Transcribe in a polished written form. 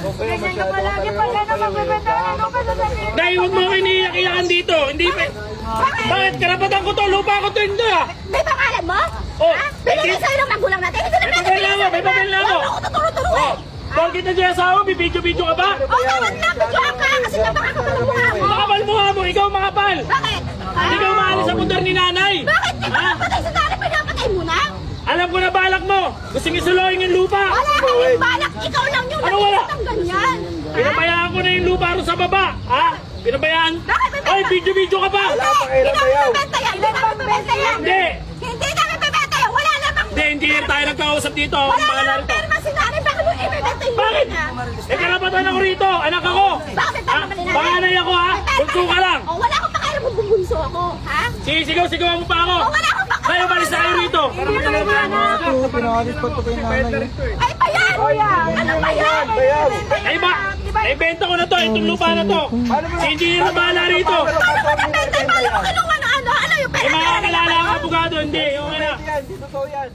Ganyan ka palagi pag ano magbibenta ng lupa sa sarili. Dahil huwag mo kayo iniiyak-iyakan dito. Hindi pa. Bakit? Karapatan ko to. Lupa ko to hindi ah. May pangalan mo? Oh, Ha? Binigay sa'yo ng magulang natin. Hindi na may papel na ako, may papel na ako. Wala ako tuturo-turuin. Bakit kita dyan asawa? Bibidyo-bidyo ka ba? O, dapat lang. Bidyoan ka kasi napakakapal ang mukha mo. Makapal mukha mo. Ikaw makapal. Bakit? Hindi ka umaalis sa pundar ni nanay. Bakit? Di ba napatay sa nanay? Pinapatay mo na? Alam ko na balak mo. Gusto niyo suluhin yung lupa. Wala kang balak. Ikaw lang yung Ano wala? nakikita ng ganyan. Pinabayaan ko na yung lupa ron sa baba. Ha? Pinabayaan? Bakit may Ay, video-video ka pa. Hindi namin bibenta yan. Hindi namin bibenta yan. Hindi. Hindi namin bibenta yan. Wala namang Hindi, engineer tayo nagkausap dito. Ang Wala pangalan namang rito. perma si nanay. Bakit mo ibibenta yung Bakit? lupa na? Eh, karapatan ako rito. Anak ako. Bakit Ha? tama ni nanay? Panganay ako ha. Bunso ka lang. O, wala akong pakialam kung bubunso ako. Ha? Sigaw-sigawan mo pa ako. O, wala akong pakialam. Kayo, balis tayo rito. Hindi ko naman. Pinawalis pa ito kay nanay. Ay, bayan! Ano ba yan? Ay ba? Naibenta ko na to. Itong lupa na to. Si engineer na bahala rito. Paano mo nabenta? Paano mo kinuha na ano? Ano yung Eh, pera? mga kilala ang abogado. Hindi. Okay na. Yan, di totoo yan.